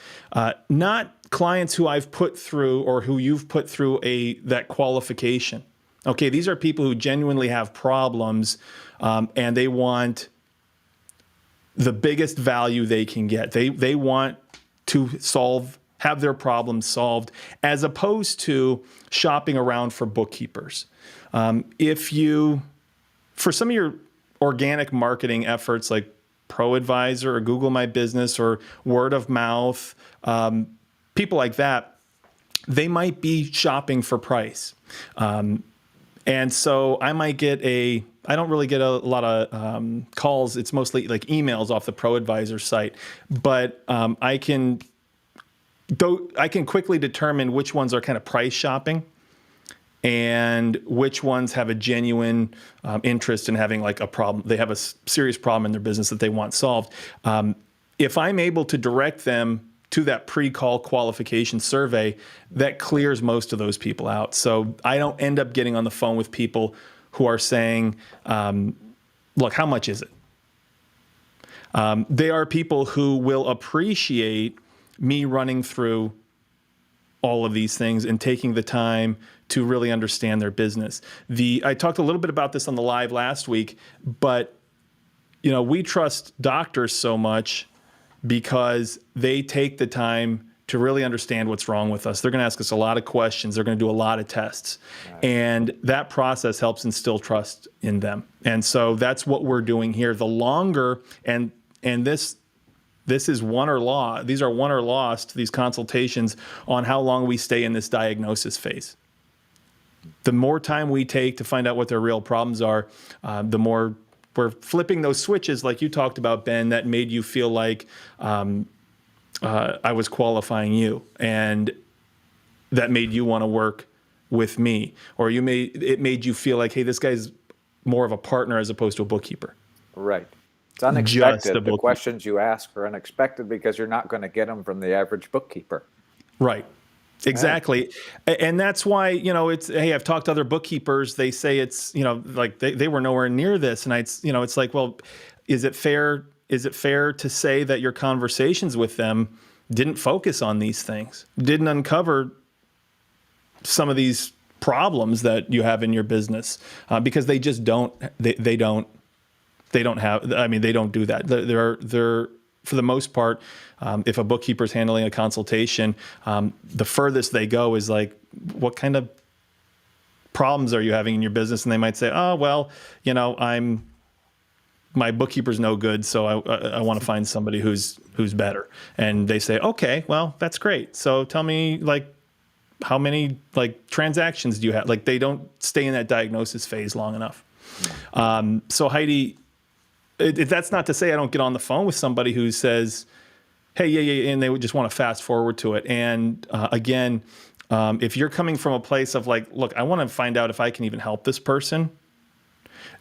Not clients who I've put through or who you've put through that qualification. Okay, these are people who genuinely have problems, and they want the biggest value they can get. They want to have their problems solved, as opposed to shopping around for bookkeepers. For some of your organic marketing efforts like ProAdvisor or Google My Business or word of mouth, people like that, they might be shopping for price. And so I might I don't really get a lot of calls. It's mostly like emails off the ProAdvisor site, but I can quickly determine which ones are kind of price shopping and which ones have a genuine interest in having like a problem. They have a serious problem in their business that they want solved. If I'm able to direct them to that pre-call qualification survey, that clears most of those people out. So I don't end up getting on the phone with people who are saying, look, how much is it? They are people who will appreciate me running through all of these things and taking the time to really understand their business. I talked a little bit about this on the live last week, but we trust doctors so much because they take the time to really understand what's wrong with us. They're going to ask us a lot of questions. They're going to do a lot of tests. Right. And that process helps instill trust in them. And so that's what we're doing here. The longer, and this is won or lost. These are won or lost, these consultations, on how long we stay in this diagnosis phase. The more time we take to find out what their real problems are, the more we're flipping those switches like you talked about, Ben, that made you feel like I was qualifying you, and that made you want to work with me, or it made you feel like, hey, this guy's more of a partner as opposed to a bookkeeper. Right. It's unexpected. The questions you ask are unexpected because you're not going to get them from the average bookkeeper. Right. Exactly. Right. And that's why, it's, hey, I've talked to other bookkeepers. They say it's, like they were nowhere near this. And it's like, well, is it fair to say that your conversations with them didn't focus on these things, didn't uncover some of these problems that you have in your business? Because they just don't, they don't do that. They're for the most part, if a bookkeeper's handling a consultation, the furthest they go is like, what kind of problems are you having in your business? And they might say, oh, well, my bookkeeper's no good, so I want to find somebody who's better. And they say, okay, well, that's great. So tell me, like, how many transactions do you have? Like, they don't stay in that diagnosis phase long enough. So Heidi, that's not to say I don't get on the phone with somebody who says, hey, yeah, and they would just want to fast forward to it. And again, if you're coming from a place of like, look, I want to find out if I can even help this person,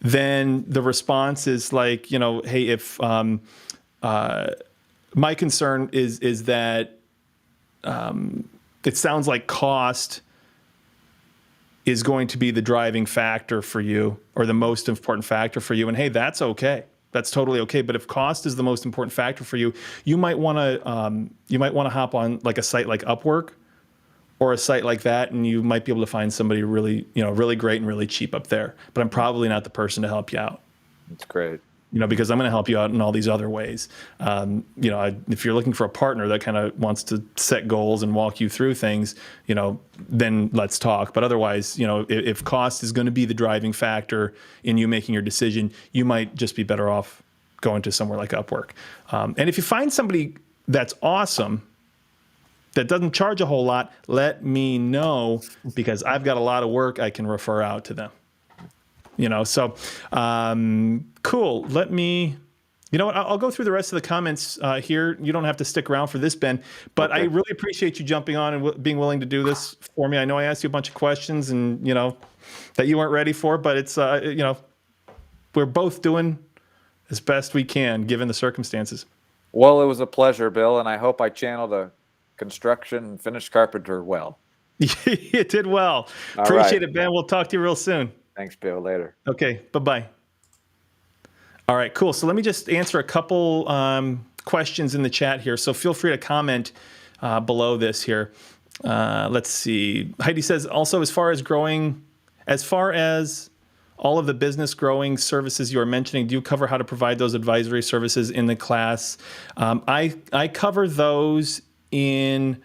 then the response is like, hey, if my concern is that it sounds like cost is going to be the driving factor for you, or the most important factor for you. And hey, that's okay. That's totally okay. But if cost is the most important factor for you, you might want to hop on like a site like Upwork or a site like that, and you might be able to find somebody really, really great and really cheap up there. But I'm probably not the person to help you out. That's great. Because I'm going to help you out in all these other ways. If you're looking for a partner that kind of wants to set goals and walk you through things, then let's talk. But otherwise, if cost is going to be the driving factor in you making your decision, you might just be better off going to somewhere like Upwork. And if you find somebody that's awesome, that doesn't charge a whole lot, let me know, because I've got a lot of work I can refer out to them. Cool. Let me, I'll go through the rest of the comments here. You don't have to stick around for this, Ben, but okay. I really appreciate you jumping on and being willing to do this for me. I know I asked you a bunch of questions and, that you weren't ready for, but it's, we're both doing as best we can given the circumstances. Well, it was a pleasure, Bill, and I hope I channeled a construction and finished carpenter well. You did well. All Appreciate right. it, Ben. We'll talk to you real soon. Thanks, Bill. Later. Okay. Bye-bye. All right, cool. So let me just answer a couple questions in the chat here. So feel free to comment below this here. Let's see. Heidi says, also, as far as all of the business growing services you are mentioning, do you cover how to provide those advisory services in the class? I cover those in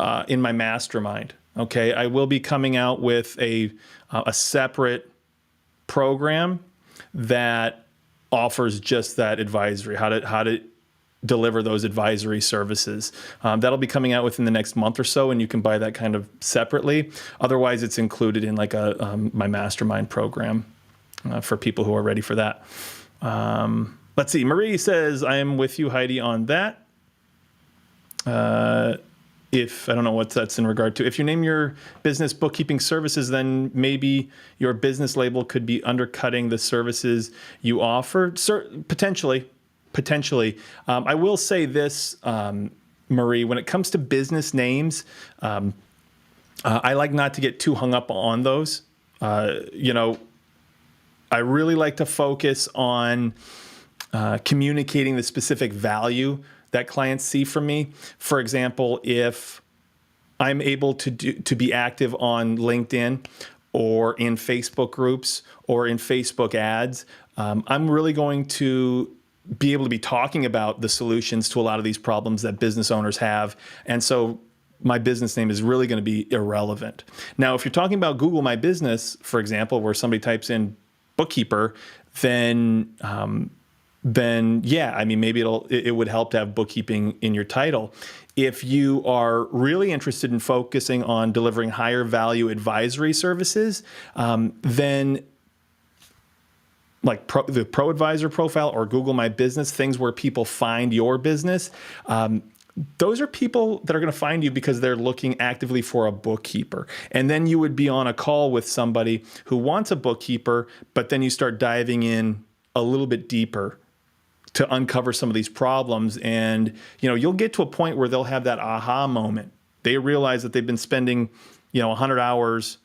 my mastermind. Okay, I will be coming out with a separate program that offers just that advisory, how to deliver those advisory services. That'll be coming out within the next month or so, and you can buy that kind of separately. Otherwise, it's included in like my mastermind program for people who are ready for that. Let's see. Marie says, I am with you, Heidi, on that. If I don't know what that's in regard to. If you name your business bookkeeping services, then maybe your business label could be undercutting the services you offer. Potentially. I will say this, Marie, when it comes to business names, I like not to get too hung up on those. I really like to focus on communicating the specific value that clients see from me. For example, if I'm able to be active on LinkedIn or in Facebook groups or in Facebook ads, I'm really going to be able to be talking about the solutions to a lot of these problems that business owners have. And so my business name is really going to be irrelevant. Now, if you're talking about Google My Business, for example, where somebody types in bookkeeper, then yeah, I mean, maybe it would help to have bookkeeping in your title. If you are really interested in focusing on delivering higher value advisory services, then like the Pro Advisor profile or Google My Business, things where people find your business, those are people that are going to find you because they're looking actively for a bookkeeper. And then you would be on a call with somebody who wants a bookkeeper, but then you start diving in a little bit deeper to uncover some of these problems. And, you'll get to a point where they'll have that aha moment. They realize that they've been spending, 100 hours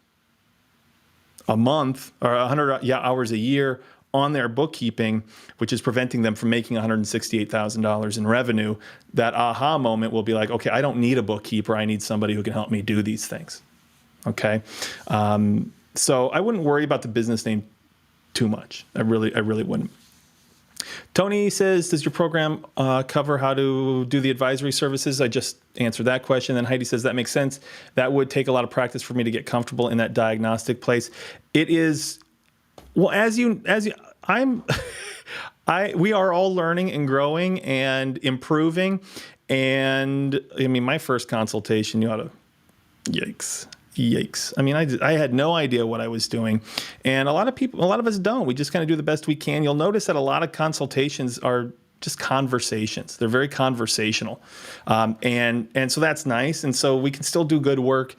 a month or 100 hours a year on their bookkeeping, which is preventing them from making $168,000 in revenue. That aha moment will be like, okay, I don't need a bookkeeper. I need somebody who can help me do these things. Okay. So I wouldn't worry about the business name too much. I really wouldn't. Tony says, does your program cover how to do the advisory services? I just answered that question. Then Heidi says, that makes sense. That would take a lot of practice for me to get comfortable in that diagnostic place. It is, well, we are all learning and growing and improving. And I mean, my first consultation, yikes. I mean, I had no idea what I was doing. And a lot of us don't. We just kind of do the best we can. You'll notice that a lot of consultations are just conversations. They're very conversational. And so that's nice. And so we can still do good work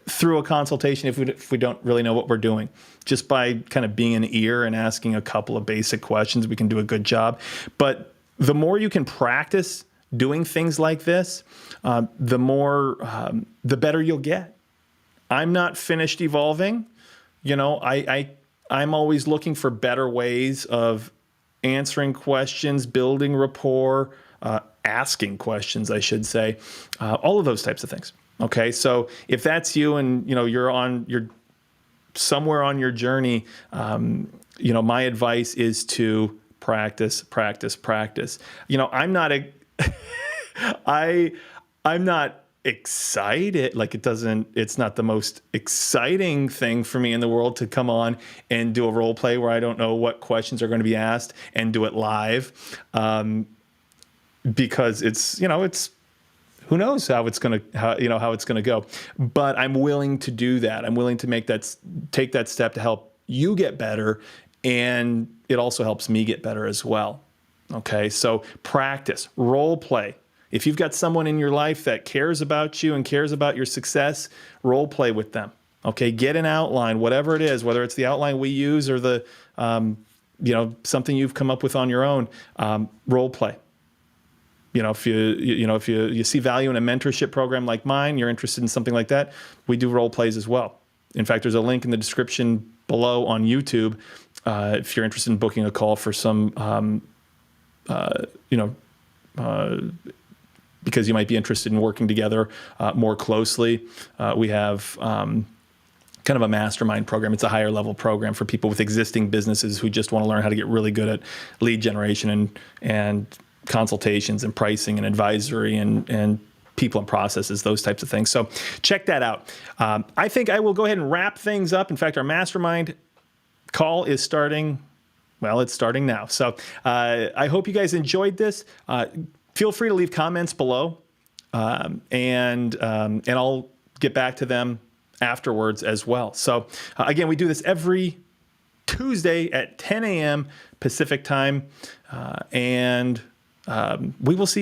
through a consultation if we don't really know what we're doing. Just by kind of being an ear and asking a couple of basic questions, we can do a good job. But the more you can practice doing things like this, the better you'll get. I'm not finished evolving. I'm always looking for better ways of answering questions, building rapport, asking questions, I should say, all of those types of things. Okay, so if that's you and you're somewhere on your journey, my advice is to practice. I'm not I'm not excited. Like it's not the most exciting thing for me in the world to come on and do a role play where I don't know what questions are going to be asked and do it live, because it's who knows how it's going to go. But I'm willing to do that. I'm willing to take that step to help you get better, and it also helps me get better as well. Okay, so practice, role play. If you've got someone in your life that cares about you and cares about your success, role play with them. Okay, get an outline, whatever it is, whether it's the outline we use or the something you've come up with on your own. Role play. If you see value in a mentorship program like mine, you're interested in something like that, we do role plays as well. In fact, there's a link in the description below on YouTube if you're interested in booking a call for some, because you might be interested in working together more closely. We have kind of a mastermind program. It's a higher level program for people with existing businesses who just want to learn how to get really good at lead generation and consultations and pricing and advisory and people and processes, those types of things. So check that out. I think I will go ahead and wrap things up. In fact, our mastermind call is starting. Well, it's starting now. So I hope you guys enjoyed this. Feel free to leave comments below, and I'll get back to them afterwards as well. So again, we do this every Tuesday at 10 a.m. Pacific time, and we will see you